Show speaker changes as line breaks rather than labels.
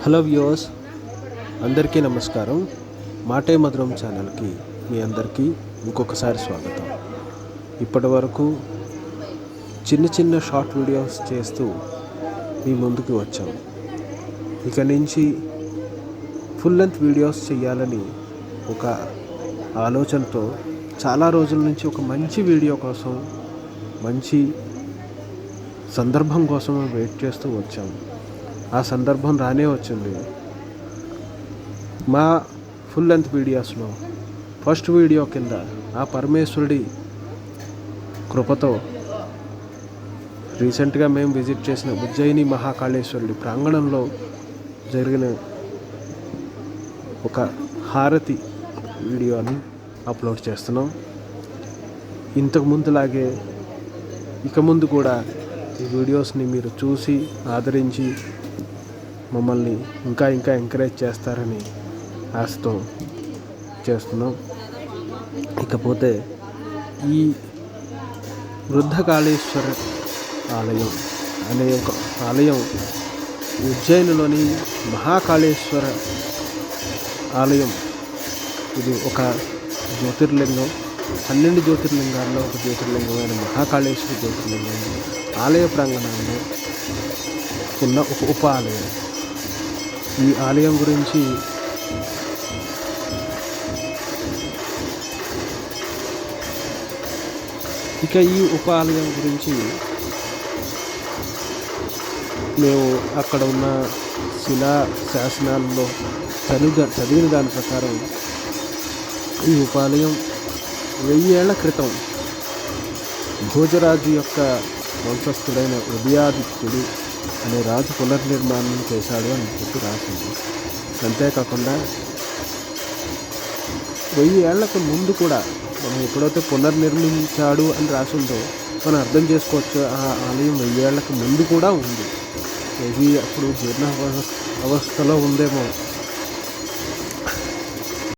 Hello viewers, అందరికీ నమస్కారం. మాటే మధురం ఛానల్కి మీ అందరికీ ఇంకొకసారి స్వాగతం. ఇప్పటి వరకు చిన్న షార్ట్ వీడియోస్ చేస్తూ మీ ముందుకు వచ్చాం. ఇక నుంచి ఫుల్ లెంత్ వీడియోస్ చేయాలని ఒక ఆలోచనతో చాలా రోజుల నుంచి ఒక మంచి వీడియో కోసం, మంచి సందర్భం కోసం వెయిట్ చేస్తూ వచ్చాం. ఆ సందర్భం రానే వచ్చింది. మా ఫుల్ లెంత్ వీడియోస్లో ఫస్ట్ వీడియో కింద ఆ పరమేశ్వరుడి కృపతో రీసెంట్గా మేము విజిట్ చేసిన ఉజ్జయిని మహాకాళేశ్వరుడి ప్రాంగణంలో జరిగిన ఒక హారతి వీడియోని అప్లోడ్ చేస్తున్నాం. ఇంతకు ముందులాగే ఇక ముందు కూడా ఈ వీడియోస్ని మీరు చూసి ఆదరించి మమ్మల్ని ఇంకా ఎంకరేజ్ చేస్తారని ఆశతో చేస్తున్నాం. ఇకపోతే ఈ వృద్ధకాళేశ్వర ఆలయం అనే ఒక ఆలయం ఉజ్జయినిలోని మహాకాళేశ్వర ఆలయం. ఇది ఒక జ్యోతిర్లింగం, 12 జ్యోతిర్లింగాల్లో ఒక జ్యోతిర్లింగమైన మహాకాళేశ్వర జ్యోతిర్లింగం ఆలయ ప్రాంగణంలో ఉన్న ఒక ఉప ఆలయం. ఈ ఆలయం గురించి ఈ ఉప ఆలయం గురించి మేము అక్కడ ఉన్న శిలా శాసనాల్లో చదివిన దాని ప్రకారం ఈ ఉపాలయం 1000 ఏళ్ల క్రితం భోజరాజు యొక్క వంశస్థుడైన ఉదయాదిత్యుడు అనే రాజు పునర్నిర్మాణం చేశాడు అని చెప్పి రాసింది. అంతేకాకుండా 1000 ఏళ్లకు ముందు కూడా మనం ఎప్పుడైతే పునర్నిర్మించాడు అని రాసిందో మనం అర్థం చేసుకోవచ్చు, ఆ ఆలయం 1000 ఏళ్లకు ముందు కూడా ఉంది. ఇది అప్పుడు జీర్ణ అవస్థలో ఉందేమో